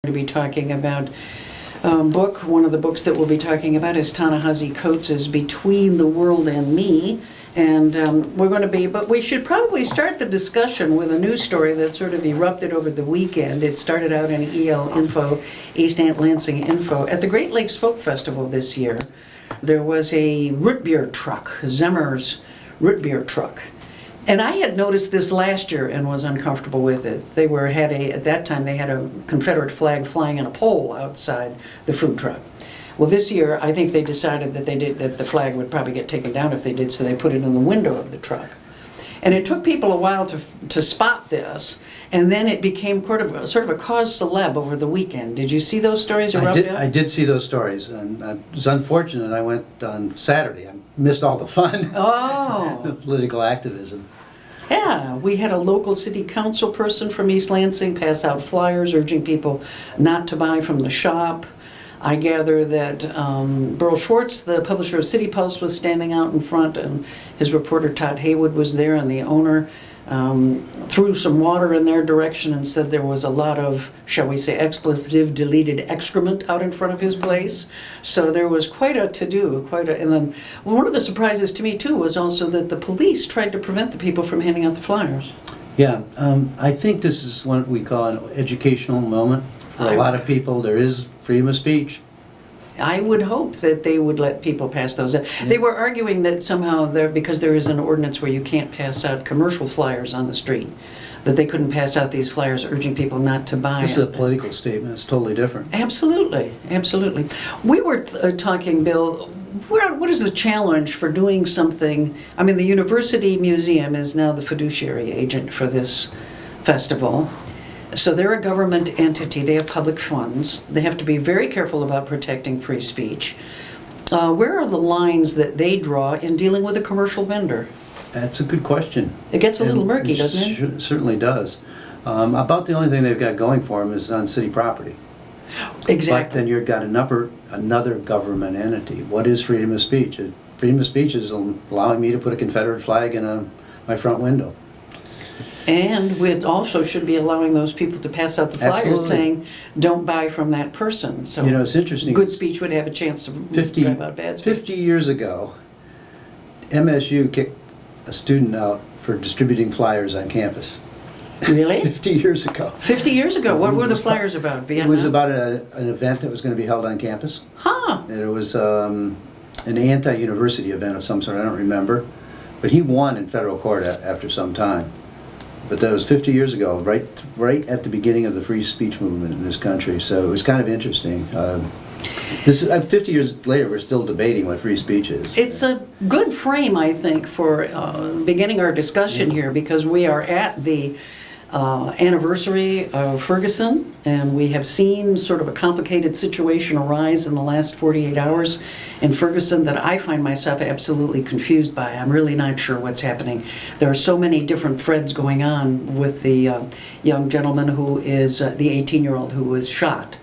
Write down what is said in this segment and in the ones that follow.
to be talking about book. One of the books that we'll be talking about is Ta-Nehisi Coates' Between the World and Me. And but we should probably start the discussion with a news story that sort of erupted over the weekend. It started out in EL Info, East Lansing Info. At the Great Lakes Folk Festival this year, there was a root beer truck, Zemmer's root beer truck. And I had noticed this last year and was uncomfortable with it. At that time they had a Confederate flag flying on a pole outside the food truck. Well, this year I think they decided that the flag would probably get taken down if they did, so they put it in the window of the truck. And it took people a while to spot this, and then it became sort of a cause celeb over the weekend. Did you see those stories around? I did see those stories, and it was unfortunate. I went on Saturday. I missed all the fun. Oh. The political activism. Yeah, we had a local city council person from East Lansing pass out flyers urging people not to buy from the shop. I gather that Burl Schwartz, the publisher of City Post, was standing out in front, and his reporter Todd Haywood was there, and the owner threw some water in their direction and said there was a lot of, shall we say, expletive deleted excrement out in front of his place. So there was quite a to-do, and then one of the surprises to me too was also that the police tried to prevent the people from handing out the flyers. Yeah, I think this is what we call an educational moment. For a lot of people, there is freedom of speech. I would hope that they would let people pass those out. Yeah. They were arguing that somehow because there is an ordinance where you can't pass out commercial flyers on the street, that they couldn't pass out these flyers urging people not to buy. This is a political statement. It's totally different. Absolutely, absolutely. We were talking, Bill, what is the challenge for doing something? I mean, the University Museum is now the fiduciary agent for this festival. So they're a government entity, they have public funds, they have to be very careful about protecting free speech. Where are the lines that they draw in dealing with a commercial vendor? That's a good question. It gets a little murky, doesn't it? It certainly does. About the only thing they've got going for them is on city property. Exactly. But then you've got another government entity. What is freedom of speech? Freedom of speech is allowing me to put a Confederate flag in my front window. And we also should be allowing those people to pass out the flyers. Absolutely. Saying, don't buy from that person. So it's interesting. Good speech would have a chance to drive out bad speech. 50 years ago, MSU kicked a student out for distributing flyers on campus. Really? 50 years ago. 50 years ago? What were the flyers about? Vietnam? It was about an event that was going to be held on campus. Huh. And it was an anti-university event of some sort, I don't remember. But he won in federal court after some time. But that was 50 years ago, right at the beginning of the free speech movement in this country. So it was kind of interesting. 50 years later, we're still debating what free speech is. It's a good frame, I think, for beginning our discussion here, because we are at the anniversary of Ferguson, and we have seen sort of a complicated situation arise in the last 48 hours in Ferguson that I find myself absolutely confused by. I'm really not sure what's happening. There are so many different threads going on with the young gentleman who is the 18-year-old who was shot,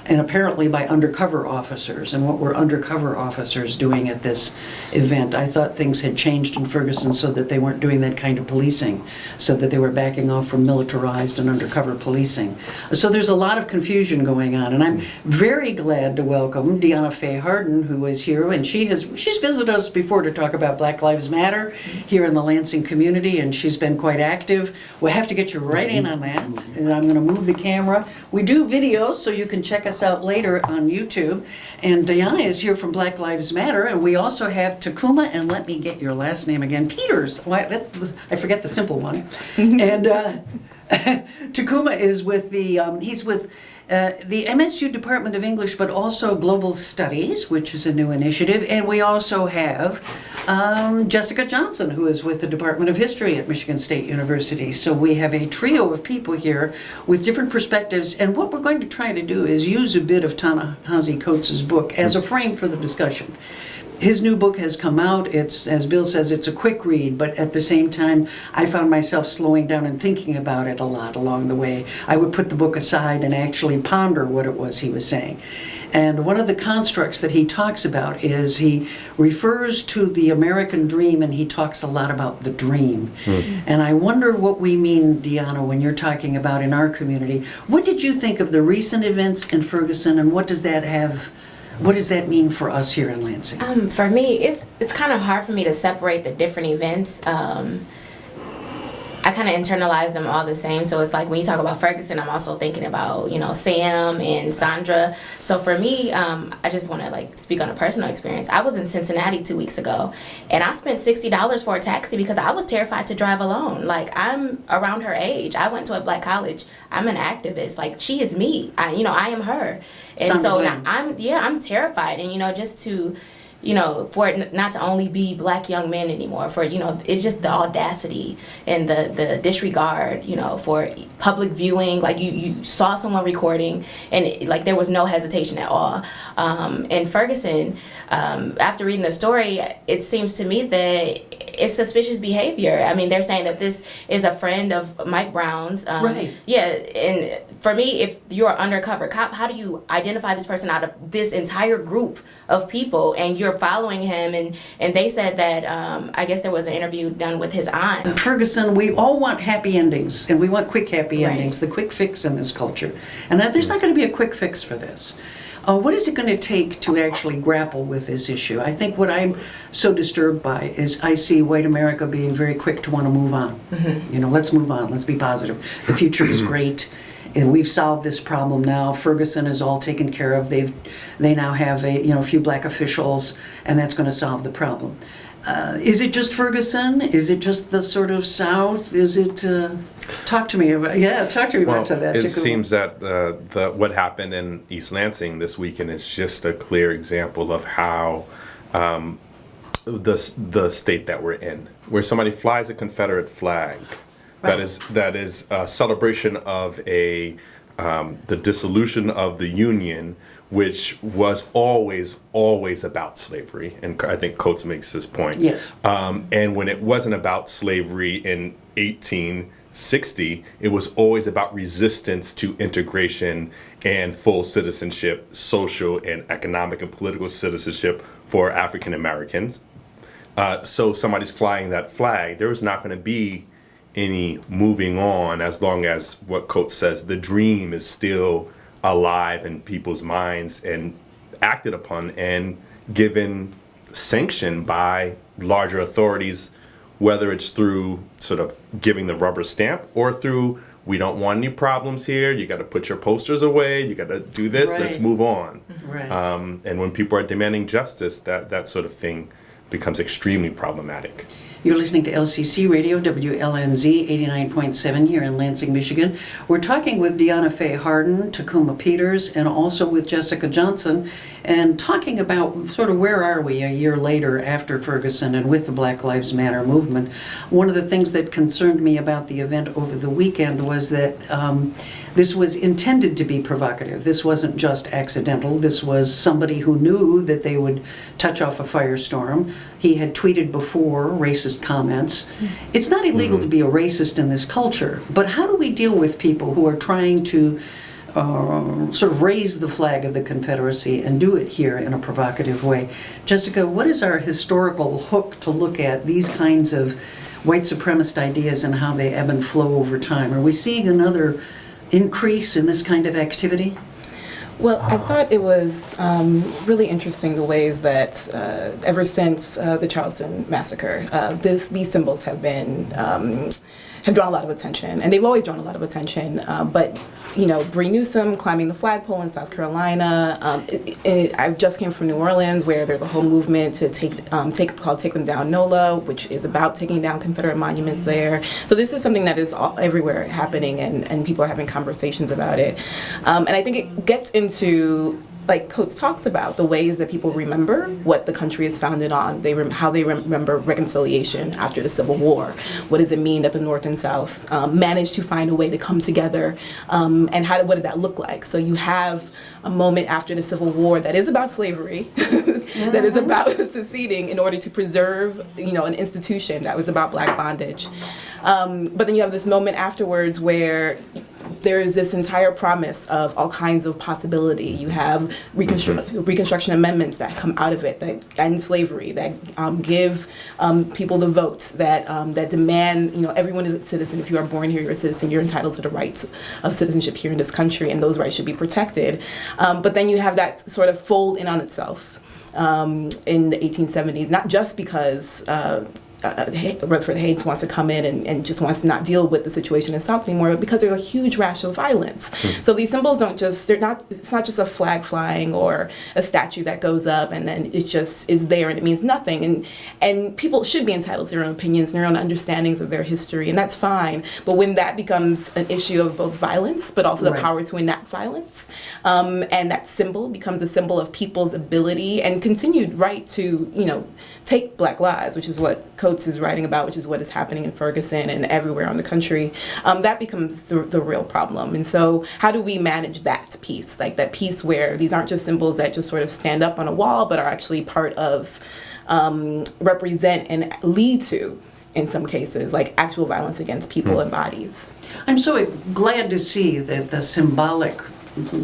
and apparently by undercover officers. And what were undercover officers doing at this event? I thought things had changed in Ferguson so that they weren't doing that kind of policing, so that they were backing off from militarized and undercover policing. So there's a lot of confusion going on, and I'm very glad to welcome Dionna La'Fay Hardin, who is here, and she's visited us before to talk about Black Lives Matter here in the Lansing community, and she's been quite active. We'll have to get you right in on that, and I'm going to move the camera. We do videos, so you can check us out later on YouTube. And Dionna is here from Black Lives Matter, and we also have Tacuma, and let me get your last name again, Peters. I forget the simple one. And Tacuma is with he's with the MSU Department of English, but also Global Studies, which is a new initiative. And we also have Jessica Johnson, who is with the Department of History at Michigan State University. So we have a trio of people here with different perspectives. And what we're going to try to do is use a bit of Ta-Nehisi Coates' book as a frame for the discussion. His new book has come out. It's, as Bill says, it's a quick read, but at the same time, I found myself slowing down and thinking about it a lot along the way. I would put the book aside and actually ponder what it was he was saying. And one of the constructs that he talks about is he refers to the American dream, and he talks a lot about the dream. And I wonder what we mean, Dionna, when you're talking about in our community. What did you think of the recent events in Ferguson, and what does that mean for us here in Lansing? For me, it's kind of hard for me to separate the different events. I kind of internalize them all the same. So it's like when you talk about Ferguson, I'm also thinking about, Sam and Sandra. So for me, I just want to speak on a personal experience. I was in Cincinnati 2 weeks ago, and I spent $60 for a taxi because I was terrified to drive alone. I'm around her age. I went to a black college. I'm an activist. She is me. I am her. And Sandra so Bland. now I'm terrified. And, just to, for it not to only be black young men anymore, for, it's just the audacity and the disregard, for public viewing. You saw someone recording, and there was no hesitation at all. In Ferguson, after reading the story, it seems to me that it's suspicious behavior. I mean, they're saying that this is a friend of Mike Brown's. Right. Yeah, and for me, if you're an undercover cop, how do you identify this person out of this entire group of people, and you're following him? And they said that, I guess there was an interview done with his aunt. Ferguson, we all want happy endings, and we want quick happy Right. endings, the quick fix in this culture. And there's not going to be a quick fix for this. What is it going to take to actually grapple with this issue? I think what I'm so disturbed by is I see white America being very quick to want to move on. Let's move on, let's be positive. The future is great, and we've solved this problem now. Ferguson is all taken care of. They now have a few black officials, and that's going to solve the problem. Is it just Ferguson? Is it just the sort of South? Is it? Talk to me about that. It Tacuma. seems that what happened in East Lansing this weekend is just a clear example of how the state that we're in, where somebody flies a Confederate flag, Right. that is a celebration of the dissolution of the Union, which was always about slavery, and I think Coates makes this point. Yes. And when it wasn't about slavery in 1860, it was always about resistance to integration and full citizenship, social and economic and political citizenship for African Americans. So somebody's flying that flag, there was not going to be any moving on as long as what Coates says, the dream is still alive in people's minds and acted upon and given sanction by larger authorities, whether it's through sort of giving the rubber stamp or through, we don't want any problems here, you got to put your posters away, you got to do this, Right. let's move on. Right. And when people are demanding justice, that sort of thing becomes extremely problematic. You're listening to LCC Radio WLNZ 89.7 here in Lansing, Michigan. We're talking with Dionna La'Fay Hardin, Tacuma Peters, and also with Jessica Johnson, and talking about sort of where are we a year later after Ferguson and with the Black Lives Matter movement. One of the things that concerned me about the event over the weekend was that this was intended to be provocative. This wasn't just accidental. This was somebody who knew that they would touch off a firestorm. He had tweeted before racist comments. It's not illegal to be a racist in this culture, but how do we deal with people who are trying to sort of raise the flag of the Confederacy and do it here in a provocative way? Jessica, what is our historical hook to look at these kinds of white supremacist ideas and how they ebb and flow over time? Are we seeing another increase in this kind of activity? Well, I thought it was really interesting the ways that ever since the Charleston massacre, these symbols have drawn a lot of attention, and they've always drawn a lot of attention. But Bree Newsom climbing the flagpole in South Carolina. I just came from New Orleans, where there's a whole movement to take them down NOLA, which is about taking down Confederate monuments there. So this is something that is everywhere happening, and people are having conversations about it. And I think it gets into, like Coates talks about, the ways that people remember what the country is founded on. How they remember reconciliation after the Civil War. What does it mean that the North and South managed to find a way to come together? And what did that look like? So you have a moment after the Civil War that is about slavery, that is about seceding in order to preserve, an institution that was about black bondage. But then you have this moment afterwards where there is this entire promise of all kinds of possibility. You have Reconstruction amendments that come out of it that end slavery, that give people the votes, that demand, everyone is a citizen. If you are born here, you're a citizen. You're entitled to the rights of citizenship here in this country, and those rights should be protected. But then you have that sort of fold in on itself in the 1870s, not just because Rutherford Hayes wants to come in and just wants to not deal with the situation in South anymore, but because there's a huge rash of violence. So these symbols it's not just a flag flying or a statue that goes up and then it's just is there and it means nothing. And people should be entitled to their own opinions and their own understandings of their history, and that's fine. But when that becomes an issue of both violence, but also the power to enact violence, and that symbol becomes a symbol of people's ability and continued right to, take Black lives, which is what Coates is writing about, which is what is happening in Ferguson and everywhere in the country, that becomes the real problem. And so how do we manage that piece, like that piece where these aren't just symbols that just sort of stand up on a wall, but are actually part of, represent and lead to, in some cases, like actual violence against people and bodies. I'm so glad to see that the symbolic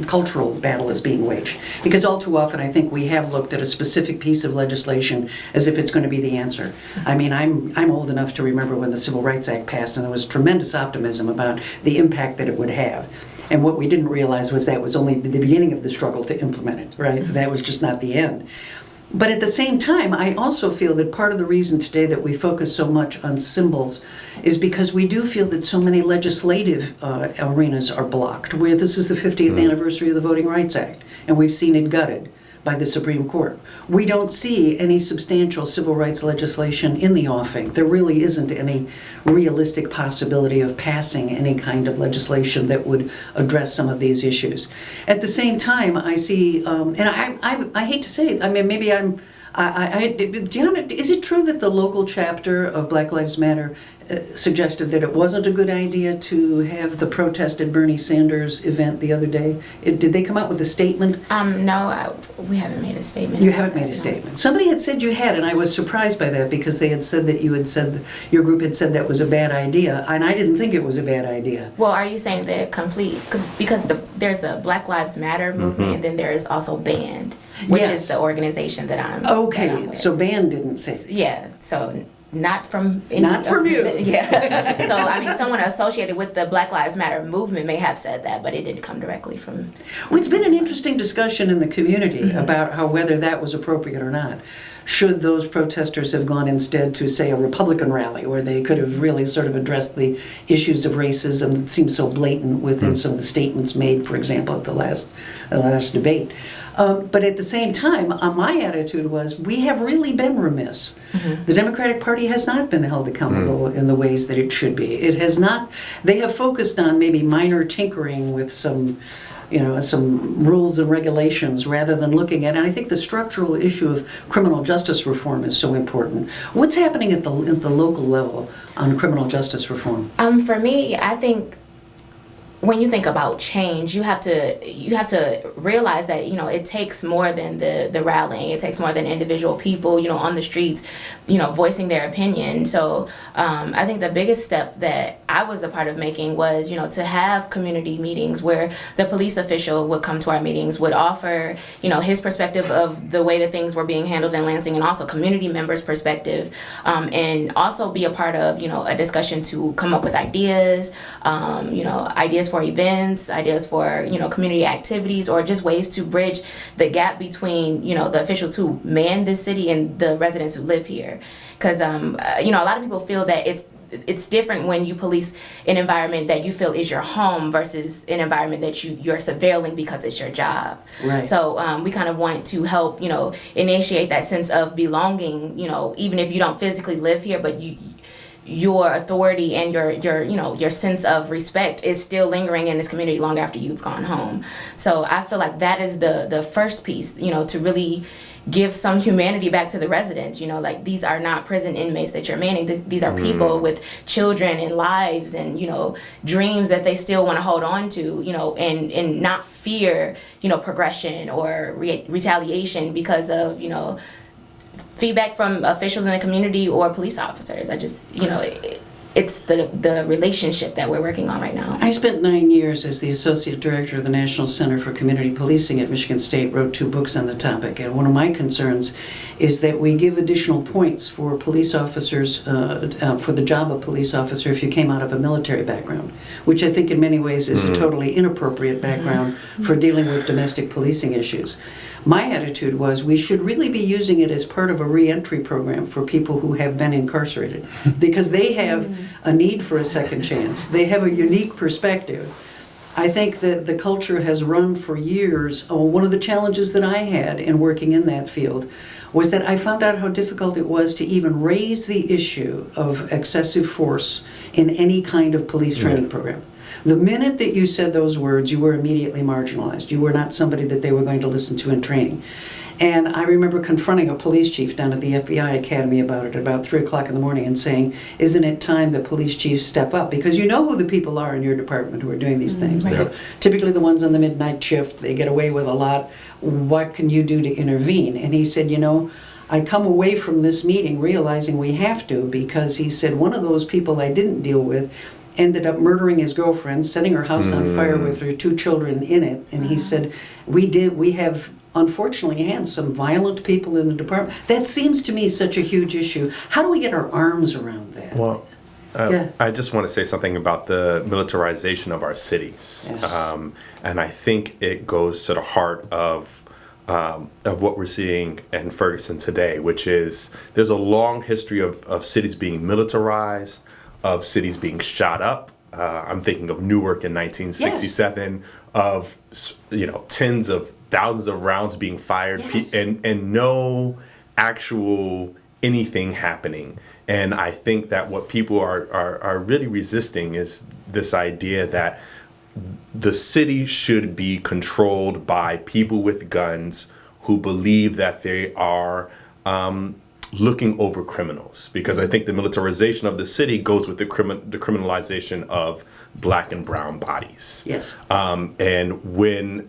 cultural battle is being waged, because all too often I think we have looked at a specific piece of legislation as if it's going to be the answer. I mean, I'm old enough to remember when the Civil Rights Act passed, and there was tremendous optimism about the impact that it would have. And what we didn't realize was that was only the beginning of the struggle to implement it, right? That was just not the end. But at the same time, I also feel that part of the reason today that we focus so much on symbols is because we do feel that so many legislative arenas are blocked, where this is the 50th anniversary of the Voting Rights Act, and we've seen it gutted by the Supreme Court. We don't see any substantial civil rights legislation in the offing. There really isn't any realistic possibility of passing any kind of legislation that would address some of these issues. At the same time, I see, and I hate to say it, I mean, maybe Dionna, is it true that the local chapter of Black Lives Matter suggested that it wasn't a good idea to have the protest at Bernie Sanders' event the other day? Did they come out with a statement? No, we haven't made a statement. You haven't made a statement. Somebody had said you had, and I was surprised by that because they had said that your group had said that was a bad idea, and I didn't think it was a bad idea. Well, are you saying that because there's a Black Lives Matter movement, and then there is also BAND, which is the organization that I'm with. So BAND didn't say it. Yeah, so not from you. Yeah. So I mean, someone associated with the Black Lives Matter movement may have said that, but it didn't come directly from. Well, it's been an interesting discussion in the community about whether that was appropriate or not. Should those protesters have gone instead to, say, a Republican rally where they could have really sort of addressed the issues of racism that seemed so blatant within some of the statements made, for example, at the last debate. But at the same time, my attitude was we have really been remiss. The Democratic Party has not been held accountable in the ways that it should be. It has not. They have focused on maybe minor tinkering with some rules and regulations rather than looking at, and I think the structural issue of criminal justice reform is so important. What's happening at the local level on criminal justice reform? For me, I think when you think about change, you have to realize that it takes more than the rallying. It takes more than individual people on the streets voicing their opinion. So I think the biggest step that I was a part of making was to have community meetings where the police official would come to our meetings, would offer his perspective of the way that things were being handled in Lansing, and also community members' perspective, and also be a part of a discussion to come up with ideas, ideas for events, ideas for community activities, or just ways to bridge the gap between the officials who man this city and the residents who live here. Because a lot of people feel that it's different when you police an environment that you feel is your home versus an environment that you're surveilling because it's your job. Right. So we kind of want to help initiate that sense of belonging, even if you don't physically live here, but your authority and your sense of respect is still lingering in this community long after you've gone home. So I feel like that is the first piece, to really give some humanity back to the residents. Like, these are not prison inmates that you're manning. These are people with children and lives and dreams that they still want to hold on to, and not fear progression or retaliation because of feedback from officials in the community or police officers. I just it's the relationship that we're working on right now. I spent 9 years as the Associate Director of the National Center for Community Policing at Michigan State, wrote 2 books on the topic, and one of my concerns is that we give additional points for police officers, for the job of police officer if you came out of a military background, which I think in many ways is a totally inappropriate background for dealing with domestic policing issues. My attitude was we should really be using it as part of a reentry program for people who have been incarcerated because they have a need for a second chance. They have a unique perspective. I think that the culture has run for years. One of the challenges that I had in working in that field was that I found out how difficult it was to even raise the issue of excessive force in any kind of police training program. The minute that you said those words, you were immediately marginalized. You were not somebody that they were going to listen to in training. And I remember confronting a police chief down at the FBI Academy about it at about 3 o'clock in the morning and saying, isn't it time that police chiefs step up? Because you know who the people are in your department who are doing these things. Right. They're typically the ones on the midnight shift. They get away with a lot. What can you do to intervene? And he said, you know, I come away from this meeting realizing we have to, because he said one of those people I didn't deal with ended up murdering his girlfriend, setting her house on fire with her 2 children in it. And he said, we have unfortunately had some violent people in the department. That seems to me such a huge issue. How do we get our arms around that? Well, I just want to say something about the militarization of our cities. Yes. And I think it goes to the heart of what we're seeing in Ferguson today, which is there's a long history of cities being militarized, of cities being shot up. I'm thinking of Newark in 1967, of tens of thousands of rounds being fired, Yes. and no actual anything happening. And I think that what people are really resisting is this idea that the city should be controlled by people with guns who believe that they are looking over criminals, because I think the militarization of the city goes with the criminalization of black and brown bodies. Yes. And when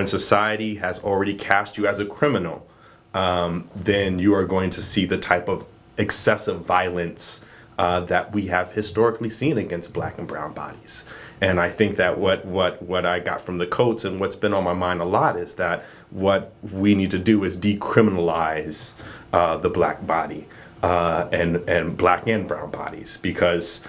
society has already cast you as a criminal, then you are going to see the type of excessive violence that we have historically seen against black and brown bodies. And I think that what I got from the Coates and what's been on my mind a lot is that what we need to do is decriminalize the black body and black and brown bodies, because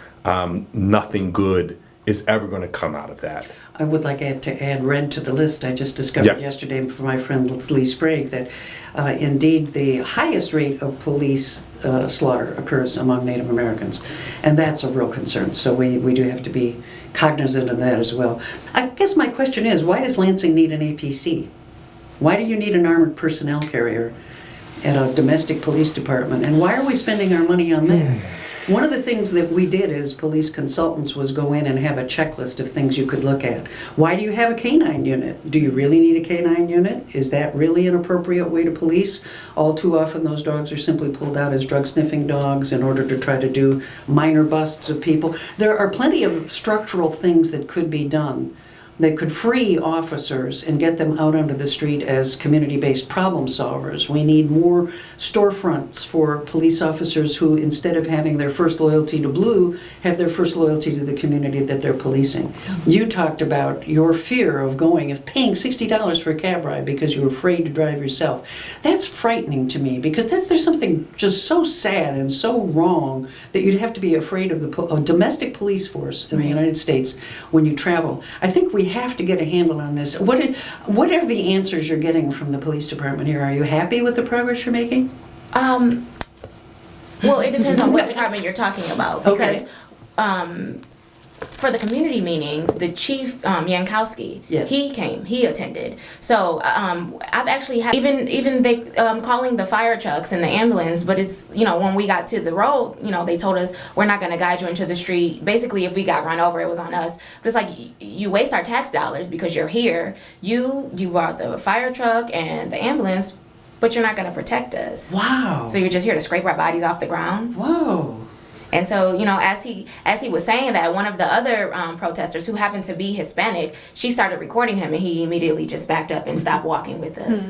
nothing good is ever going to come out of that. I would like to add red to the list. I just discovered Yes. yesterday from my friend Lee Sprague that indeed the highest rate of police slaughter occurs among Native Americans. And that's a real concern. So we do have to be cognizant of that as well. I guess my question is, why does Lansing need an APC? Why do you need an armored personnel carrier at a domestic police department? And why are we spending our money on that? One of the things that we did as police consultants was go in and have a checklist of things you could look at. Why do you have a canine unit? Do you really need a canine unit? Is that really an appropriate way to police? All too often those dogs are simply pulled out as drug-sniffing dogs in order to try to do minor busts of people. There are plenty of structural things that could be done that could free officers and get them out onto the street as community-based problem solvers. We need more storefronts for police officers who, instead of having their first loyalty to blue, have their first loyalty to the community that they're policing. You talked about your fear of paying $60 for a cab ride because you're afraid to drive yourself. That's frightening to me, because there's something just so sad and so wrong that you'd have to be afraid of the domestic police force in the United States when you travel. I think we have to get a handle on this. What are the answers you're getting from the police department here? Are you happy with the progress you're making? Well, it depends on what department you're talking about, because for the community meetings, the chief Yankowski, Yes. he attended. So I've actually had even they calling the fire trucks and the ambulance, but it's when we got to the road, they told us we're not going to guide you into the street. Basically, if we got run over, it was on us. But it's like you waste our tax dollars because you're here. You bought the fire truck and the ambulance, but you're not going to protect us. Wow. So you're just here to scrape our bodies off the ground. Whoa. And so, as he was saying that, one of the other protesters, who happened to be Hispanic, she started recording him, and he immediately just backed up and stopped walking with us.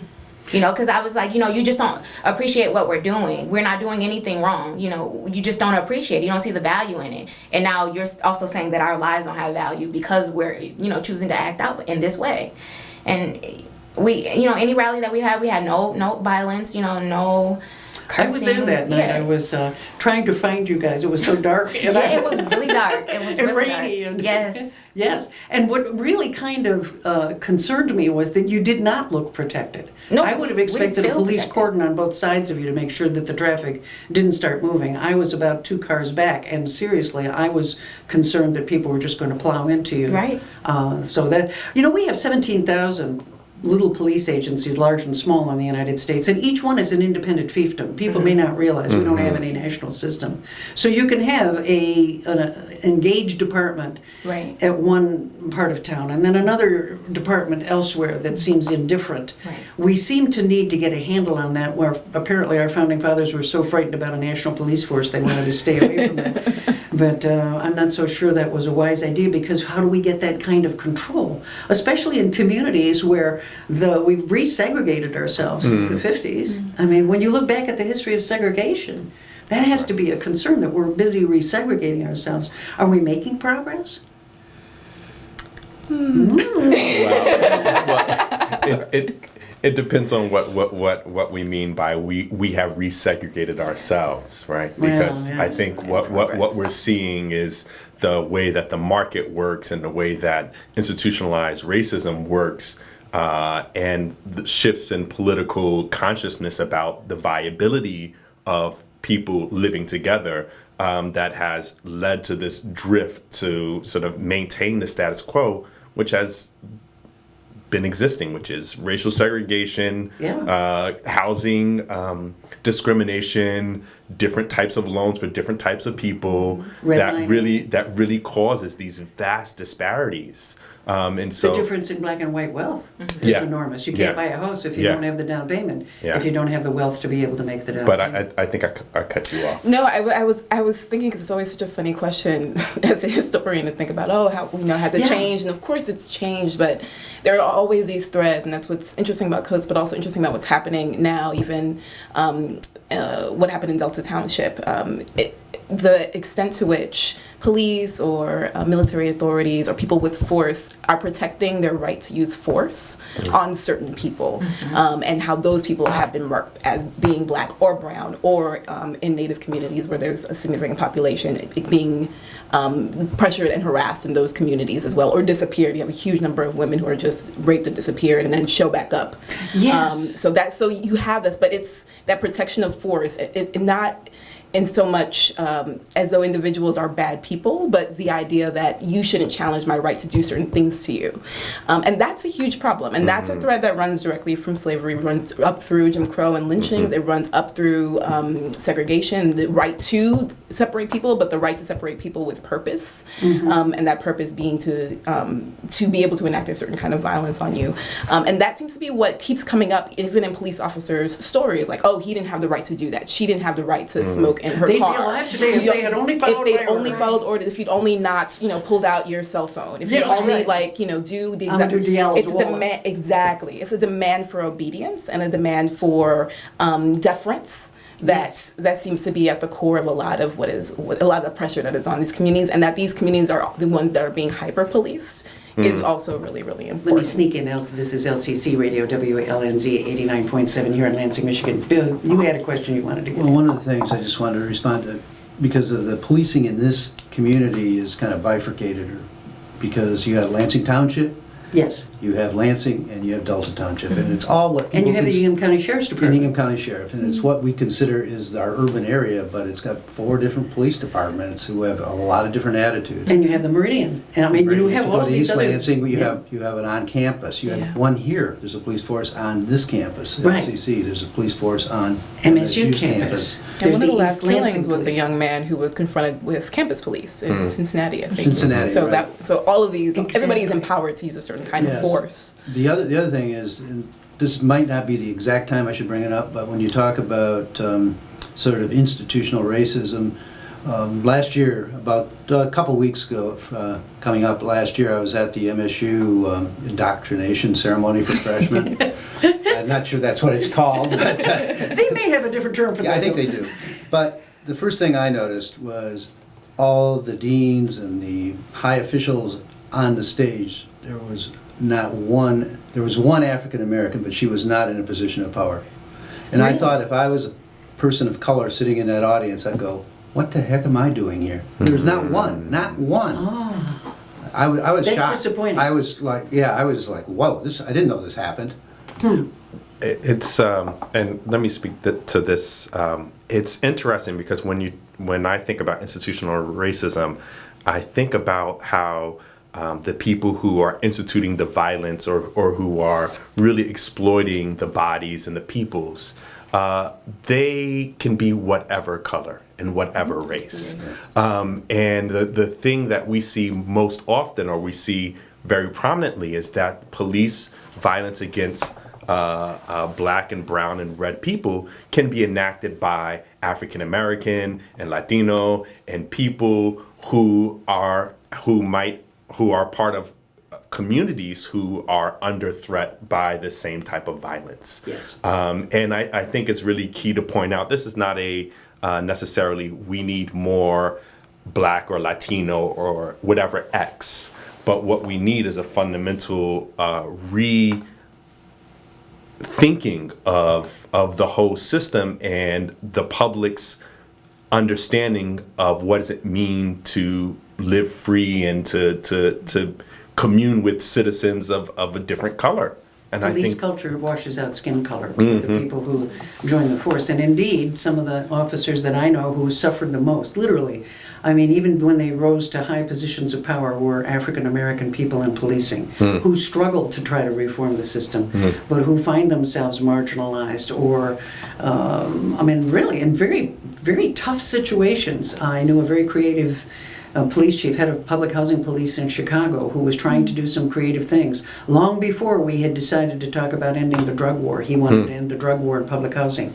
You know, because I was like, you know, you just don't appreciate what we're doing. We're not doing anything wrong. You know, you just don't appreciate it. You don't see the value in it. And now you're also saying that our lives don't have value because we're, you know, choosing to act out in this way. And we, you know, any rally that we had no violence, you know, no cursing. I was there that night. Yeah. I was trying to find you guys. It was so dark. And Yeah, it was really dark. It was and really rainy. dark. And Yes. Yes. And what really kind of concerned me was that you did not look protected. No, I would have we didn't expected a feel police protected. cordon on both sides of you to make sure that the traffic didn't start moving. I was about 2 cars back, and seriously, I was concerned that people were just going to plow into you. Right. So that, you know, we have 17,000 little police agencies, large and small, in the United States, and each one is an independent fiefdom. People may not realize we don't have any national system. So you can have an engaged department Right. at one part of town, and then another department elsewhere that seems indifferent. Right. We seem to need to get a handle on that, where apparently our founding fathers were so frightened about a national police force they wanted to stay away from that. But I'm not so sure that was a wise idea, because how do we get that kind of control? Especially in communities where we've resegregated ourselves since the 50s. I mean, when you look back at the history of segregation, that has to be a concern, that we're busy resegregating ourselves. Are we making progress? It depends on what we mean by we have resegregated ourselves, right? Because yeah. I think what we're seeing is the way that the market works and the way that institutionalized racism works, and the shifts in political consciousness about the viability of people living together, that has led to this drift to sort of maintain the status quo, which has been existing, which is racial segregation, housing, discrimination, different types of loans for different types of people, that really causes these vast disparities. And so The difference in black and white wealth is Yeah. enormous. You can't buy a house if you don't have the down payment, if you don't have the wealth to be able to make the down but payment. I think I cut you off. No, I was thinking, because it's always such a funny question as a historian to think about. Oh, how, you know, has it changed? And of course it's changed, but there are always these threads, and that's what's interesting about Coates, but also interesting about what's happening now. Even what happened in Delta Township, the extent to which police or military authorities or people with force are protecting their right to use force on certain people, and how those people have been marked as being black or brown, or in Native communities where there's a significant population being pressured and harassed in those communities as well, or disappeared. You have a huge number of women who are just raped and disappeared and then show back up. Yes. So you have this, but it's that protection of force, it not in so much as though individuals are bad people, but the idea that you shouldn't challenge my right to do certain things to you. And that's a huge problem. And that's a thread that runs directly from slavery, runs up through Jim Crow and lynchings. It runs up through segregation, the right to separate people, but the right to separate people with purpose. And that purpose being to be able to enact a certain kind of violence on you. And that seems to be what keeps coming up even in police officers' stories. Like, oh, he didn't have the right to do that. She didn't have the right to smoke in her They'd car. be alive today if they had only followed If they'd my only order. followed orders, if you'd only not, pulled out your cell phone. If you'd Yes, only right. do the Under Diallo's it's a wallet. demand, exactly. It's a demand for obedience and a demand for deference. That seems to be at the core of a lot of the pressure that is on these communities, and that these communities are the ones that are being hyper-policed is also really, really important. Let me sneak in, this is LCC Radio WLNZ 89.7 here in Lansing, Michigan. Bill, you had a question you wanted to get. Well, one of the things I just wanted to respond to, because of the policing in this community is kind of bifurcated, because you have Lansing Township, Yes. you have Lansing, and you have Delta Township, and it's all what people And you have the Ingham County Sheriff's and Department. Ingham County Sheriff, and it's what we consider is our urban area, but it's got 4 different police departments who have a lot of different attitudes. And you have the Meridian. And I mean, you If have go all to of these East other... Lansing, you Yeah. have it on campus. You Yeah. have one here. There's a police force on this campus, Right. LCC. There's a police force on MSU MSU's campus. And one of the East last Lansing killings was a Police. young man who was confronted with campus police in Cincinnati, I think. Cincinnati, So right. so all of these, Exactly. everybody is empowered to use a certain kind of Yes. force. The other thing is, and this might not be the exact time I should bring it up, but when you talk about sort of institutional racism, Last year, about a couple weeks ago, coming up last year, I was at the MSU indoctrination ceremony for freshmen. I'm not sure that's what it's called, but They may have a different term for that. yeah, I think they do. But the first thing I noticed was all the deans and the high officials on the stage. There was one African American, but she was not in a position of power. And I Really? thought if I was a person of color sitting in that audience, I'd go, what the heck am I doing here? There's not one. Ah, I was That's shocked. disappointing. I was like, whoa, I didn't know this happened. It's and let me speak to this. It's interesting because when I think about institutional racism, I think about how the people who are instituting the violence or who are really exploiting the bodies and the peoples, they can be whatever color and whatever race. And the thing that we see most often, or we see very prominently, is that police violence against black and brown and red people can be enacted by African American and Latino and people who are part of communities who are under threat by the same type of violence. Yes. And I think it's really key to point out this is not a necessarily we need more black or Latino or whatever X, but what we need is a fundamental thinking of the whole system and the public's understanding of what does it mean to live free and to commune with citizens of a different color. And I police think culture washes out skin color for the people who join the force. And indeed, some of the officers that I know who suffered the most, literally, I mean, even when they rose to high positions of power, were African American people in policing who struggled to try to reform the system, but who find themselves marginalized or, I mean, really in very, very tough situations. I knew a very creative police chief, head of public housing police in Chicago, who was trying to do some creative things. Long before we had decided to talk about ending the drug war, he wanted to end the drug war in public housing.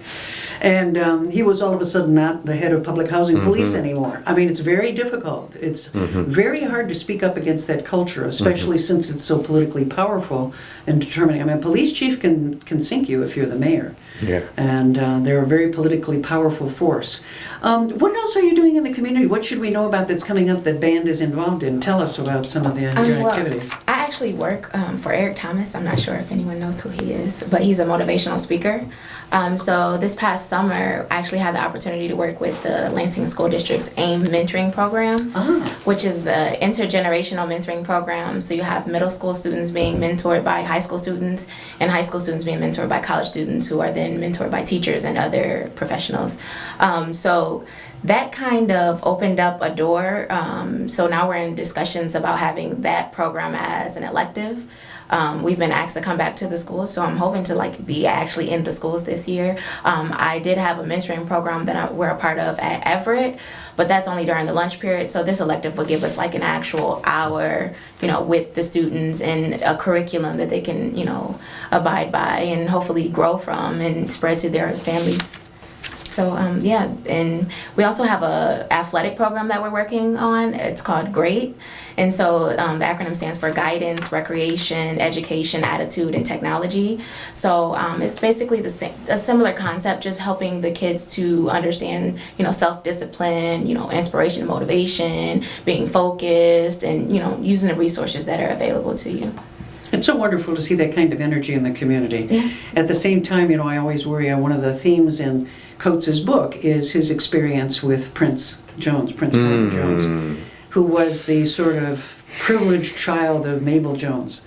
And he was all of a sudden not the head of public housing police anymore. I mean, it's very difficult. It's very hard to speak up against that culture, especially since it's so politically powerful and determining. I mean, a police chief can sink you if you're the mayor. Yeah. And they're a very politically powerful force. What else are you doing in the community? What should we know about that's coming up that band is involved in? Tell us about some of your activities. I actually work for Eric Thomas. I'm not sure if anyone knows who he is, but he's a motivational speaker. So this past summer, I actually had the opportunity to work with the Lansing School District's AIM mentoring program, which is an intergenerational mentoring program. So you have middle school students being mentored by high school students, and high school students being mentored by college students, who are then mentored by teachers and other professionals. So that kind of opened up a door. So now we're in discussions about having that program as an elective. We've been asked to come back to the schools, so I'm hoping to be actually in the schools this year. I did have a mentoring program that we're a part of at Everett, but that's only during the lunch period. So this elective will give us an actual hour, with the students and a curriculum that they can, abide by and hopefully grow from and spread to their families. So, and we also have a athletic program that we're working on. It's called GREAT. And so the acronym stands for Guidance, Recreation, Education, Attitude, and Technology. So it's basically a similar concept, just helping the kids to understand, self-discipline, inspiration and motivation, being focused, and, using the resources that are available to you. It's so wonderful to see that kind of energy in the community. Yeah. At the same time, I always worry, one of the themes in Coates' book is his experience with Prince Carter Jones, who was the sort of privileged child of Mabel Jones,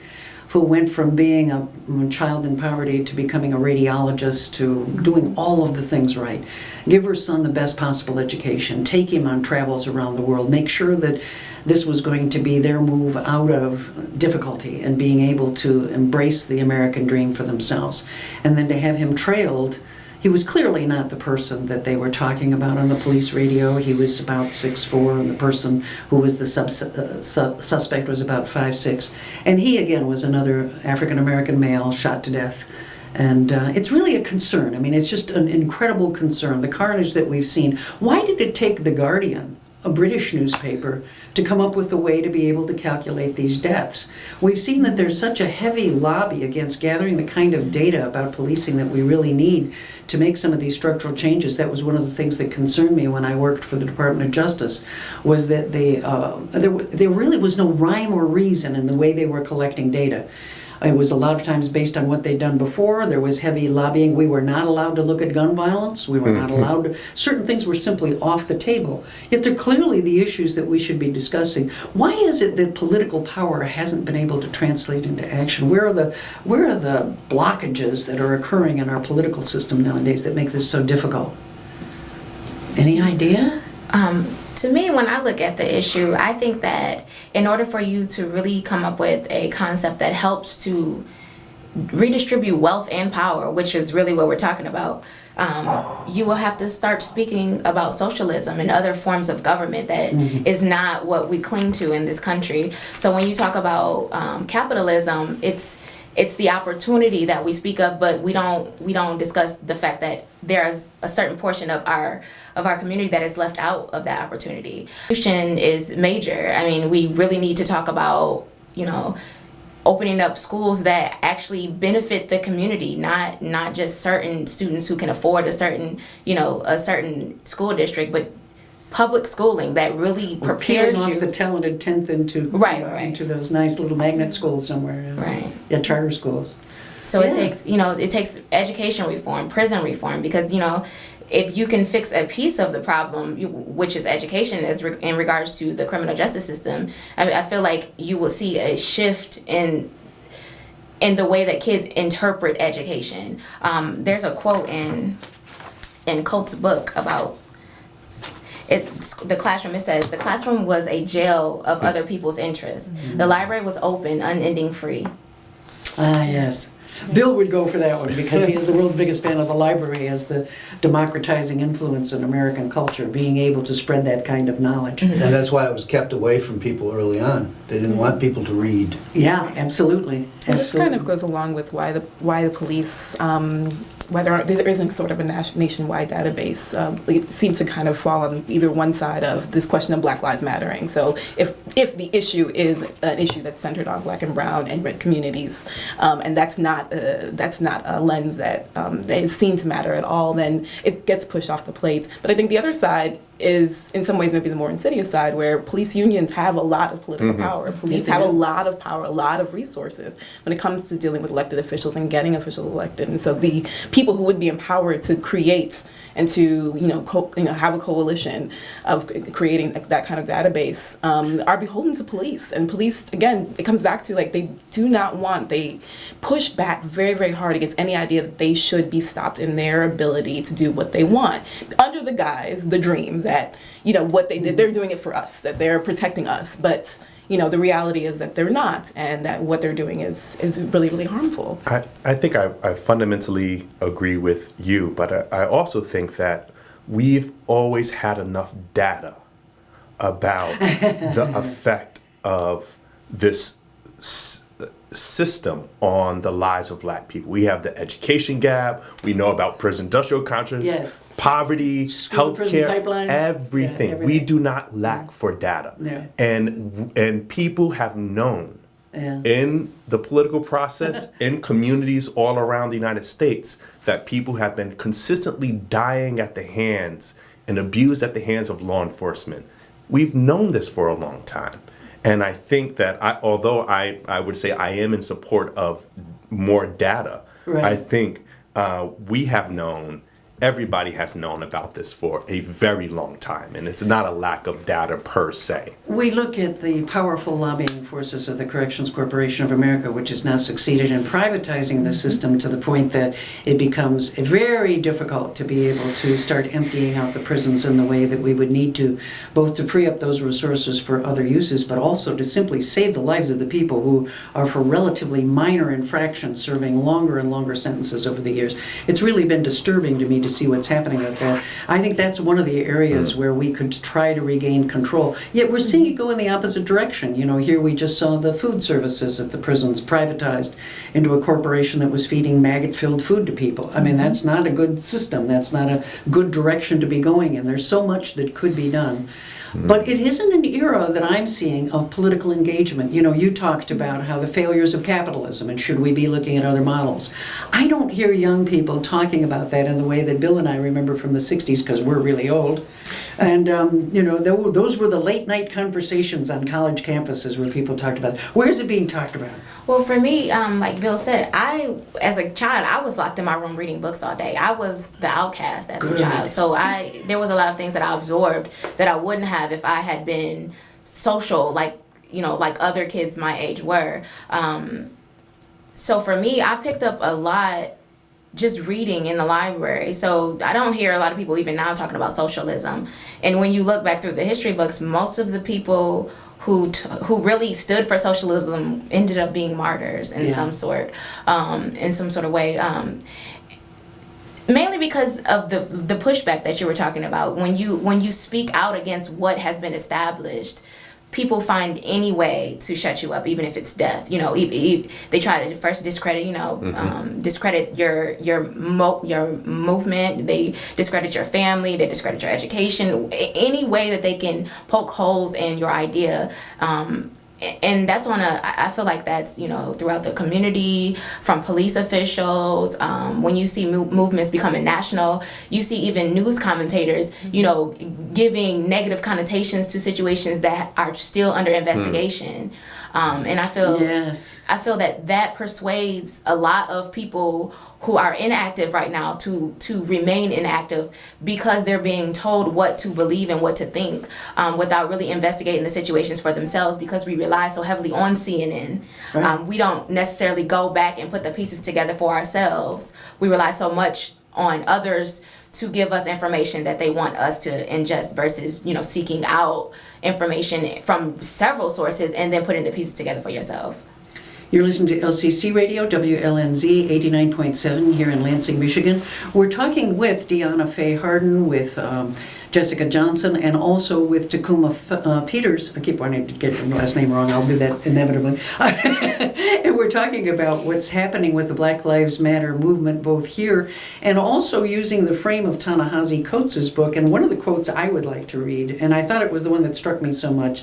who went from being a child in poverty to becoming a radiologist to doing all of the things right. Give her son the best possible education, take him on travels around the world, make sure that this was going to be their move out of difficulty and being able to embrace the American dream for themselves. And then to have him trailed, he was clearly not the person that they were talking about on the police radio. He was about 6'4", and the person who was the suspect was about 5'6". And he, again, was another African-American male shot to death And it's really a concern. I mean, it's just an incredible concern, the carnage that we've seen. Why did it take The Guardian, a British newspaper, to come up with a way to be able to calculate these deaths? We've seen that there's such a heavy lobby against gathering the kind of data about policing that we really need to make some of these structural changes. That was one of the things that concerned me when I worked for the Department of Justice, was that there really was no rhyme or reason in the way they were collecting data. It was a lot of times based on what they'd done before. There was heavy lobbying. We were not allowed to look at gun violence. We were not allowed to. Certain things were simply off the table. Yet they're clearly the issues that we should be discussing. Why is it that political power hasn't been able to translate into action? Where are the blockages that are occurring in our political system nowadays that make this so difficult? Any idea? To me, when I look at the issue, I think that in order for you to really come up with a concept that helps to redistribute wealth and power, which is really what we're talking about, you will have to start speaking about socialism and other forms of government that is not what we cling to in this country. So when you talk about capitalism, it's the opportunity that we speak of, but we don't discuss the fact that there's a certain portion of our community that is left out of that opportunity. Distribution is major. I mean, we really need to talk about, opening up schools that actually benefit the community, not just certain students who can afford a certain school district, but public schooling that really prepares off you. the talented 10th into into those nice little magnet schools somewhere. Right. Yeah, charter schools. So it takes education reform, prison reform, because if you can fix a piece of the problem, which is education, in regards to the criminal justice system, I feel like you will see a shift in the way that kids interpret education. There's a quote in Coates' book about the classroom. It says, "The classroom was a jail of other people's interests. The library was open, unending, free." Ah, yes. Bill would go for that one because he is the world's biggest fan of the library as the democratizing influence in American culture, being able to spread that kind of knowledge. And that's why it was kept away from people early on. They didn't want people to read. Yeah, absolutely. And this kind of goes along with why the police, why there isn't sort of a nationwide database. It seems to kind of fall on either one side of this question of Black Lives Mattering. So if the issue is an issue that's centered on Black and brown and red communities, and that's not a lens that is seen to matter at all, then it gets pushed off the plate. But I think the other side is in some ways maybe the more insidious side, where police unions have a lot of political power. Police have a lot of power, a lot of resources when it comes to dealing with elected officials and getting officials elected. And so the people who would be empowered to create and to have a coalition of creating that kind of database are beholden to police. And police, again, it comes back to they push back very, very hard against any idea that they should be stopped in their ability to do what they want, under the guise, the dream that what they did, they're doing it for us, that they're protecting us. But the reality is that they're not, and that what they're doing is really, really harmful. I think I fundamentally agree with you, but I also think that we've always had enough data about the effect of this system on the lives of Black people. We have the education gap. We know about prison-industrial contract, Yes. poverty, healthcare, pipeline. everything. Yeah, We do not lack for data. Yeah. And people have known Yeah. in the political process, in communities all around the United States, that people have been consistently dying at the hands and abused at the hands of law enforcement. We've known this for a long time. And I think that although I would say I am in support of more data, Right. I think we have known, everybody has known about this for a very long time, and it's not a lack of data per se. We look at the powerful lobbying forces of the Corrections Corporation of America, which has now succeeded in privatizing the system to the point that it becomes very difficult to be able to start emptying out the prisons in the way that we would need to, both to free up those resources for other uses, but also to simply save the lives of the people who are, for relatively minor infractions, serving longer and longer sentences over the years. It's really been disturbing to me to see what's happening with that. I think that's one of the areas where we could try to regain control. Yet we're seeing it go in the opposite direction. You know, here we just saw the food services at the prisons privatized into a corporation that was feeding maggot-filled food to people. I mean, that's not a good system. That's not a good direction to be going in. There's so much that could be done. But it isn't an era that I'm seeing of political engagement. You know, you talked about how the failures of capitalism and should we be looking at other models. I don't hear young people talking about that in the way that Bill and I remember from the 60s, because we're really old. And, you know, those were the late night conversations on college campuses where people talked about it. Where's it being talked about? Well, for me, like Bill said, as a child, I was locked in my room reading books all day. I was the outcast as a child. So there was a lot of things that I absorbed that I wouldn't have if I had been social, like, you know, like other kids my age were. So for me, I picked up a lot just reading in the library. So I don't hear a lot of people even now talking about socialism. And when you look back through the history books, most of the people who really stood for socialism ended up being martyrs in some sort of way. Mainly because of the pushback that you were talking about. When you speak out against what has been established, people find any way to shut you up, even if it's death. You know, they try to first discredit, discredit your movement. They discredit your family. They discredit your education. Any way that they can poke holes in your idea. And that's I feel like that's, you know, throughout the community, from police officials, when you see movements becoming national, you see even news commentators, you know, giving negative connotations to situations that are still under investigation. And I feel that persuades a lot of people who are inactive right now to remain inactive, because they're being told what to believe and what to think, without really investigating the situations for themselves, because we rely so heavily on CNN. Right. We don't necessarily go back and put the pieces together for ourselves. We rely so much on others to give us information that they want us to ingest, versus, you know, seeking out information from several sources and then putting the pieces together for yourself. You're listening to LCC Radio WLNZ 89.7 here in Lansing, Michigan. We're talking with Dionna La'Fay Hardin, with Jessica Johnson, and also with Tacuma Peters. I keep wanting to get her last name wrong. I'll do that inevitably. And we're talking about what's happening with the Black Lives Matter movement, both here and also using the frame of Ta-Nehisi Coates' book. And one of the quotes I would like to read, and I thought it was the one that struck me so much,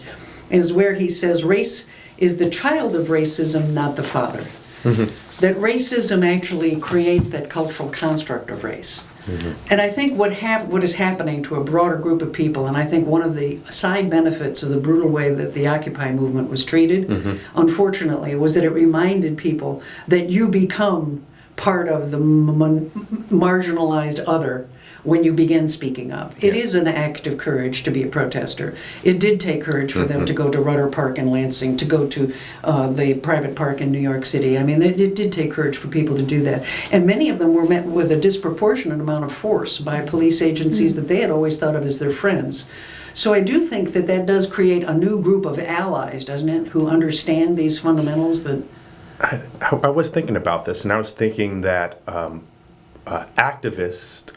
is where he says, "Race is the child of racism, not the father." Mm-hmm. That racism actually creates that cultural construct of race. Mm-hmm. And I think what is happening to a broader group of people, and I think one of the side benefits of the brutal way that the Occupy movement was treated, unfortunately, was that it reminded people that you become part of the marginalized other when you begin speaking up. It is an act of courage to be a protester. It did take courage for them to go to Rudder Park in Lansing, to go to the private park in New York City. I mean, it did take courage for people to do that. And many of them were met with a disproportionate amount of force by police agencies that they had always thought of as their friends. So I do think that does create a new group of allies, doesn't it, who understand these fundamentals that... I was thinking about this, and I was thinking that activists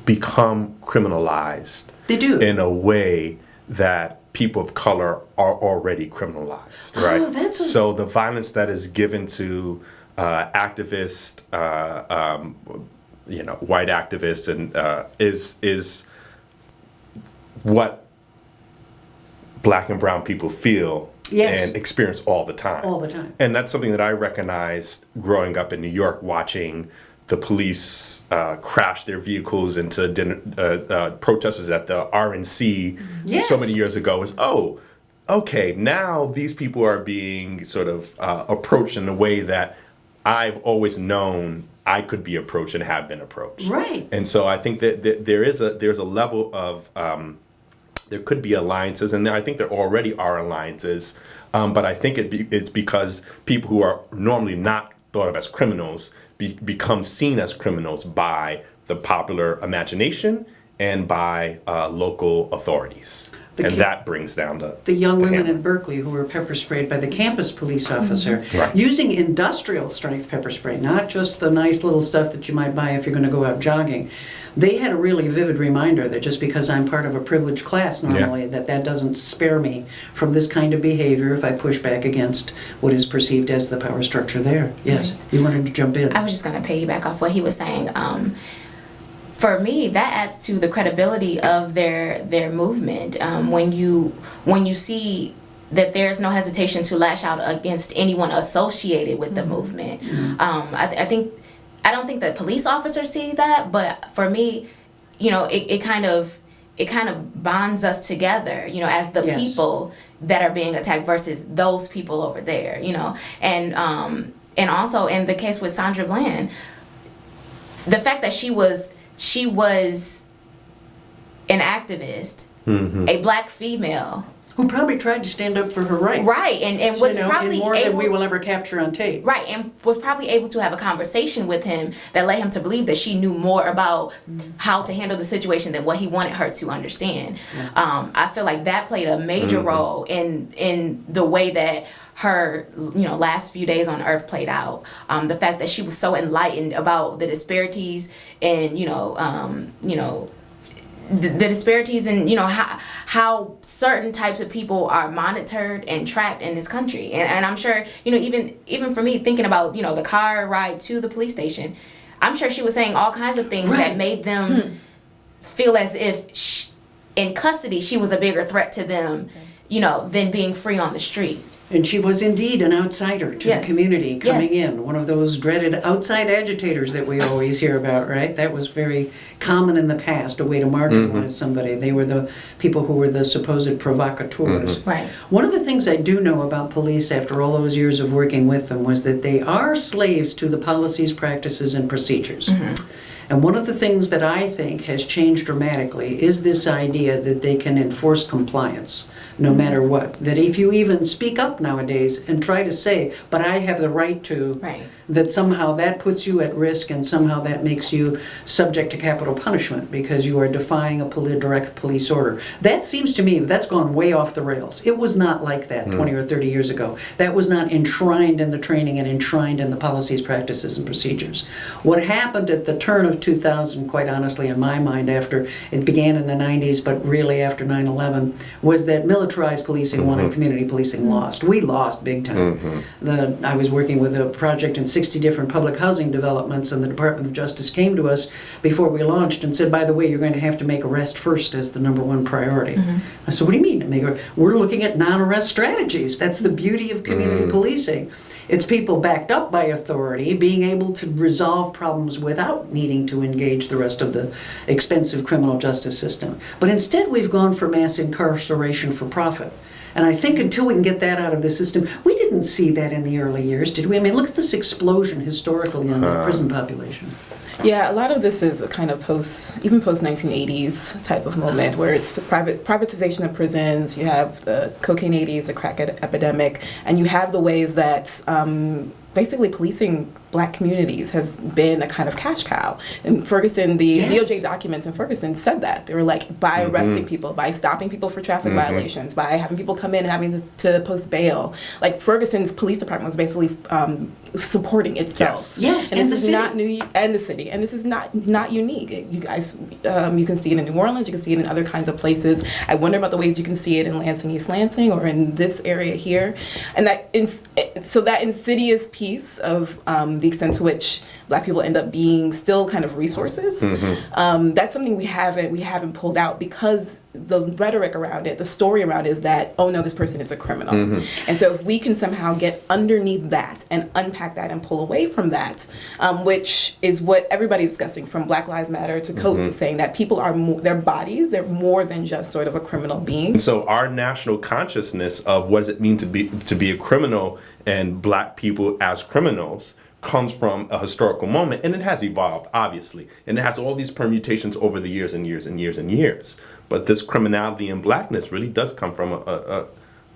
become criminalized. They do. In a way that people of color are already criminalized, right? So the violence that is given to activists, white activists, and is what Black and brown people feel. Yes. And experience all the time. All the time. And that's something that I recognized growing up in New York, watching the police crash their vehicles into protesters at the RNC so many years ago. Was, okay, now these people are being sort of approached in a way that I've always known I could be approached and have been approached. Right. And so I think that there's a level of... there could be alliances, and I think there already are alliances, but I think it's because people who are normally not thought of as criminals become seen as criminals by the popular imagination and by local authorities. The And ki- that brings down The young the women hammer. in Berkeley who were pepper sprayed by the campus police officer, Right. using industrial strength pepper spray, not just the nice little stuff that you might buy if you're going to go out jogging. They had a really vivid reminder that just because I'm part of a privileged class normally, that doesn't spare me from this kind of behavior if I push back against what is perceived as the power structure there. Yes, you wanted to jump in. I was just going to piggyback off what he was saying. For me, that adds to the credibility of their movement. When you see that there's no hesitation to lash out against anyone associated with the movement. I don't think that police officers see that, but for me, it kind of bonds us together, as the Yes. people that are being attacked versus those people over there, and also in the case with Sandra Bland, the fact that she was an activist, a black female. Who probably tried to stand up for her rights. Right, and was probably in more than able, we will ever capture on tape. right, and was probably able to have a conversation with him that led him to believe that she knew more about how to handle the situation than what he wanted her to understand. I feel like that played a major role in the way that her last few days on earth played out. The fact that she was so enlightened about the disparities and the disparities in how certain types of people are monitored and tracked in this country, and I'm sure even for me thinking about the car ride to the police station, I'm sure she was saying all kinds of things that made them feel as if in custody she was a bigger threat to them than being free on the street. And she was indeed an outsider to the community coming in, one of those dreaded outside agitators that we always hear about, right? That was very common in the past, a way to marginalize somebody. They were the people who were the supposed provocateurs. Right. One of the things I do know about police after all those years of working with them was that they are slaves to the policies, practices, and procedures. And one of the things that I think has changed dramatically is this idea that they can enforce compliance no matter what. That if you even speak up nowadays and try to say, but I have the right to, that somehow that puts you at risk and somehow that makes you subject to capital punishment because you are defying a direct police order. That seems to me, that's gone way off the rails. It was not like that 20 or 30 years ago. That was not enshrined in the training and enshrined in the policies, practices, and procedures. What happened at the turn of 2000, quite honestly, in my mind, after it began in the 90s, but really after 9/11, was that militarized policing won and community policing lost. We lost big time. I was working with a project in 60 different public housing developments, and the Department of Justice came to us before we launched and said, by the way, you're going to have to make arrest first as the #1 priority. I said, what do you mean? We're looking at non-arrest strategies. That's the beauty of community policing. It's people backed up by authority being able to resolve problems without needing to engage the rest of the expensive criminal justice system. But instead we've gone for mass incarceration for profit. And I think until we can get that out of the system, we didn't see that in the early years, did we? I mean, look at this explosion historically in the prison population. Yeah, a lot of this is a kind of even post 1980s type of moment where it's privatization of prisons. You have the cocaine 80s, the crack epidemic, and you have the ways that basically policing black communities has been a kind of cash cow. In Ferguson, the DOJ documents in Ferguson said that. They were like, by arresting people, by stopping people for traffic violations, by having people come in and having to post bail. Like Ferguson's police department was basically supporting itself. Yes, and and this the is city. not new, and the city. And this is not unique. You guys, you can see it in New Orleans, you can see it in other kinds of places. I wonder about the ways you can see it in Lansing, East Lansing, or in this area here. And that insidious piece of the extent to which black people end up being still kind of resources. That's something we haven't pulled out because the rhetoric around it, the story around it is that, oh no, this person is a criminal. And so if we can somehow get underneath that and unpack that and pull away from that, which is what everybody's discussing, from Black Lives Matter to Coates, is saying that people are their bodies, they're more than just sort of a criminal being. So our national consciousness of what does it mean to be a criminal and black people as criminals comes from a historical moment, and it has evolved, obviously, and it has all these permutations over the years and years and years and years. But this criminality and blackness really does come from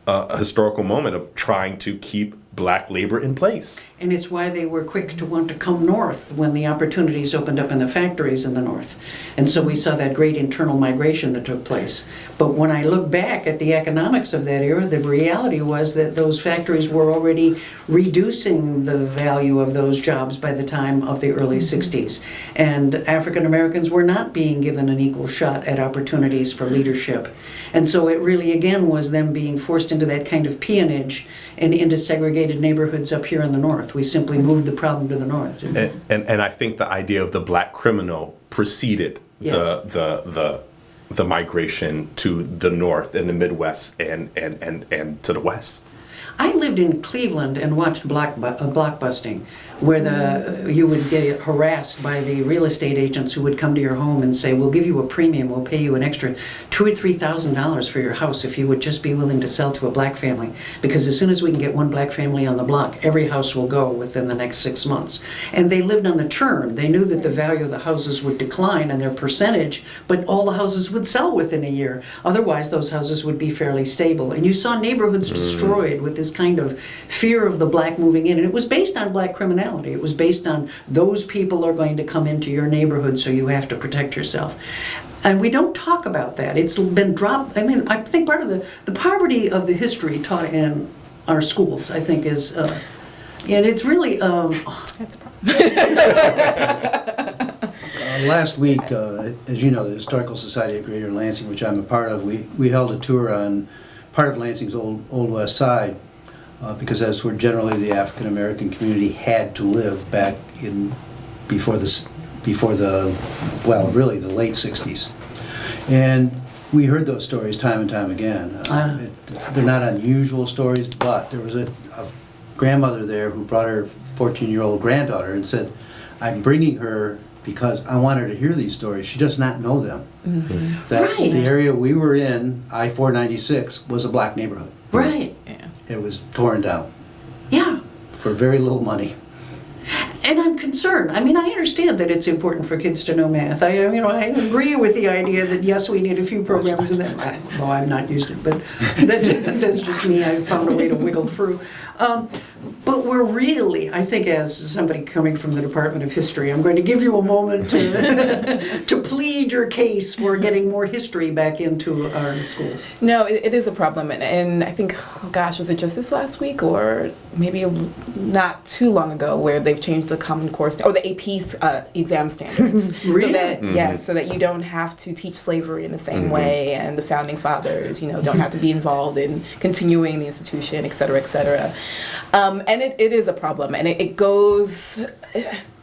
a historical moment of trying to keep black labor in place. And it's why they were quick to want to come north when the opportunities opened up in the factories in the north. And so we saw that great internal migration that took place. But when I look back at the economics of that era, the reality was that those factories were already reducing the value of those jobs by the time of the early 60s. And African Americans were not being given an equal shot at opportunities for leadership. And so it really, again, was them being forced into that kind of peonage and into segregated neighborhoods up here in the north. We simply moved the problem to the north. And I think the idea of the black criminal preceded Yes. the migration to the north and the Midwest and to the west. I lived in Cleveland and watched blockbusting, where you would get harassed by the real estate agents who would come to your home and say, we'll give you a premium, we'll pay you an extra $2,000 or $3,000 for your house if you would just be willing to sell to a black family. Because as soon as we can get one black family on the block, every house will go within the next 6 months. And they lived on the churn. They knew that the value of the houses would decline and their percentage, but all the houses would sell within a year. Otherwise, those houses would be fairly stable. And you saw neighborhoods destroyed with this kind of fear of the black moving in. And it was based on black criminality. It was based on those people are going to come into your neighborhood, so you have to protect yourself. And we don't talk about that. It's been dropped. I mean, I think part of the poverty of the history taught in our schools, I think, is, and it's really... That's a problem. Last week, as you know, the Historical Society of Greater Lansing, which I'm a part of, we held a tour on part of Lansing's old West Side, because that's where generally the African American community had to live back in before the late 60s. And we heard those stories time and time again. They're not unusual stories, but there was a grandmother there who brought her 14-year-old granddaughter and said, I'm bringing her because I want her to hear these stories. She does not know them. Mm-hmm. That Right. the area we were in, I-496, was a black neighborhood. Right. Yeah. It was torn down Yeah. for very little money. And I'm concerned. I mean, I understand that it's important for kids to know math. I agree with the idea that yes, we need a few programs in that. Well, I'm not used to it, but that's just me. I found a way to wiggle through. But we're really, I think, as somebody coming from the Department of History, I'm going to give you a moment to plead your case for getting more history back into our schools. No, it is a problem, and I think, oh gosh, was it just this last week or maybe not too long ago where they've changed the Common Core or the AP's exam standards, Really? so that so that you don't have to teach slavery in the same way, and the founding fathers, don't have to be involved in continuing the institution, et cetera, et cetera. And it is a problem, and it goes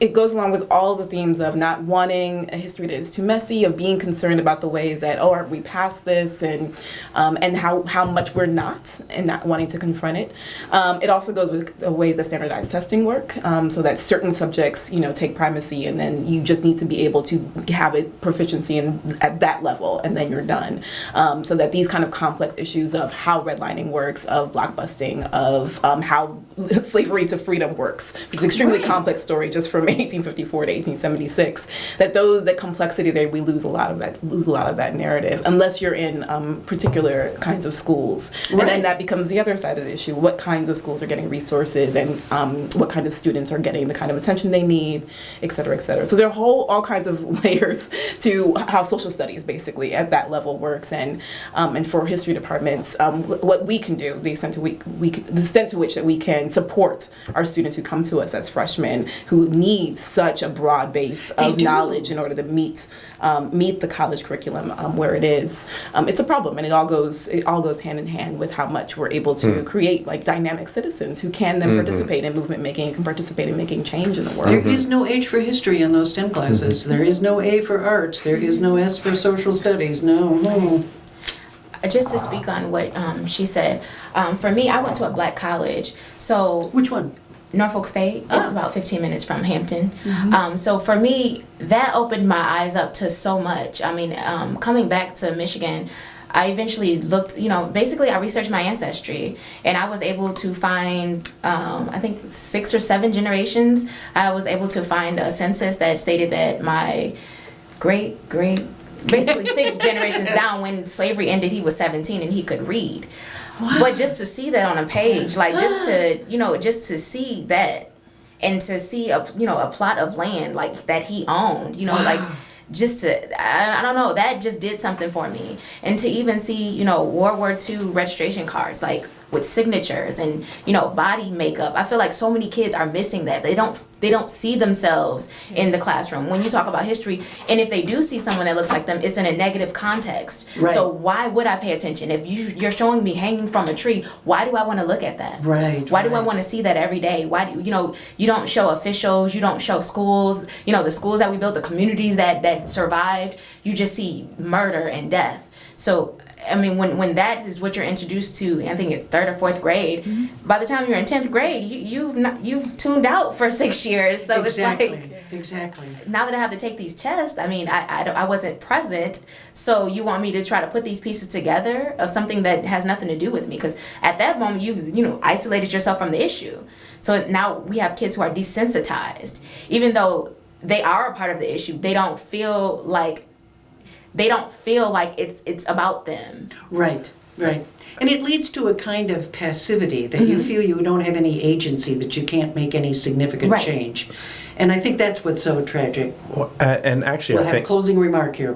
along with all the themes of not wanting a history that is too messy, of being concerned about the ways that, are we past this, and how much we're not, and not wanting to confront it. It also goes with the ways that standardized testing work, so that certain subjects, take primacy, and then you just need to be able to have a proficiency at that level, and then you're done. So that these kind of complex issues of how redlining works, of blockbusting, of how slavery to freedom works, which is an extremely complex story just from 1854 to 1876. That complexity there, we lose a lot of that narrative unless you're in particular kinds of schools, and then that becomes the other side of the issue. What kinds of schools are getting resources, and what kind of students are getting the kind of attention they need, et cetera, et cetera. So there are all kinds of layers to how social studies basically at that level works, and for history departments, what we can do, the extent to which that we can support our students who come to us as freshmen who need such a broad base of knowledge in order to meet the college curriculum where it is. It's a problem, and it all goes hand in hand with how much we're able to create like dynamic citizens who can then participate in movement making and can participate in making change in the world. There is no H for history in those STEM classes. There is no A for arts. There is no S for social studies. No. Just to speak on what she said, for me, I went to a black college, so... Which one? Norfolk State. It's about 15 minutes from Hampton. So for me, that opened my eyes up to so much. I mean, coming back to Michigan, I eventually looked, basically I researched my ancestry, and I was able to find, I think 6 or 7 generations. I was able to find a census that stated that my basically 6 generations down, when slavery ended, he was 17 and he could read. But just to see that on a page, like just to see that, and to see a plot of land like that he owned, like just to, I don't know, that just did something for me. And to even see, World War II registration cards, like with signatures and, body makeup. I feel like so many kids are missing that. They don't see themselves in the classroom when you talk about history. And if they do see someone that looks like them, it's in a negative context. Right. So why would I pay attention? If you're showing me hanging from a tree, why do I want to look at that? Right. Why do I want to see that every day? Why do you don't show officials, you don't show schools, the schools that we built, the communities that survived, you just see murder and death. So I mean, when that is what you're introduced to, I think it's 3rd or 4th grade. Mm-hmm. By the time you're in 10th grade, you've tuned out for 6 years. So exactly. It's like, exactly. Now that I have to take these tests, I mean, I wasn't present. So you want me to try to put these pieces together of something that has nothing to do with me? Because at that moment, you've isolated yourself from the issue. So now we have kids who are desensitized, even though they are a part of the issue. They don't feel like it's about them. Right. And it leads to a kind of passivity that you feel you don't have any agency, that you can't make any significant change. And I think that's what's so tragic. And actually, We'll have a closing remark here.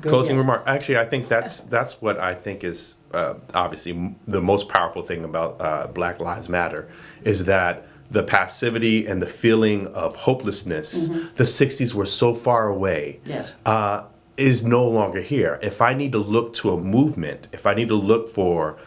Closing remark. Actually, I think that's what I think is obviously the most powerful thing about Black Lives Matter is that the passivity and the feeling of hopelessness, the 60s were so far away. Yes. Is no longer here. If I need to look to a movement, if I need to look for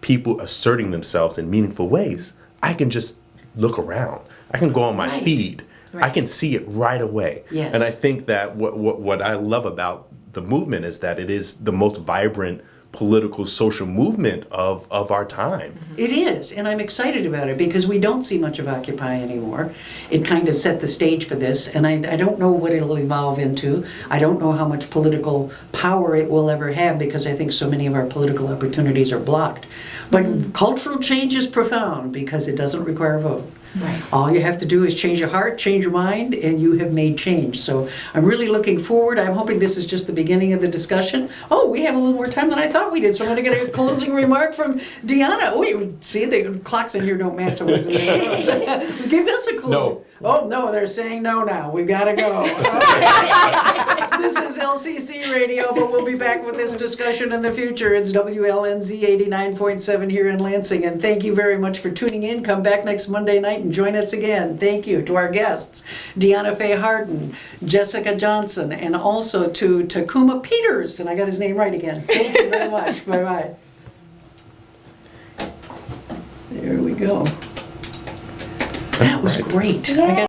people asserting themselves in meaningful ways, I can just look around. I can go on my feed. I can see it right away. Yes. And I think that what I love about the movement is that it is the most vibrant political social movement of our time. It is, and I'm excited about it because we don't see much of Occupy anymore. It kind of set the stage for this, and I don't know what it'll evolve into. I don't know how much political power it will ever have because I think so many of our political opportunities are blocked. But cultural change is profound because it doesn't require a vote. Right. All you have to do is change your heart, change your mind, and you have made change. So I'm really looking forward. I'm hoping this is just the beginning of the discussion. Oh, we have a little more time than I thought we did, so I'm going to get a closing remark from Dionna. Wait, see, the clocks in here don't match the ones in there. Give us a closing. No. Oh, no, they're saying no now. We've got to go. This is LCC Radio, but we'll be back with this discussion in the future. It's WLNZ 89.7 here in Lansing, and thank you very much for tuning in. Come back next Monday night and join us again. Thank you to our guests, Dionna La'Fay Hardin, Jessica Johnson, and also to Tacuma Peters, and I got his name right again. Thank you very much. Bye-bye. There we go. That was great.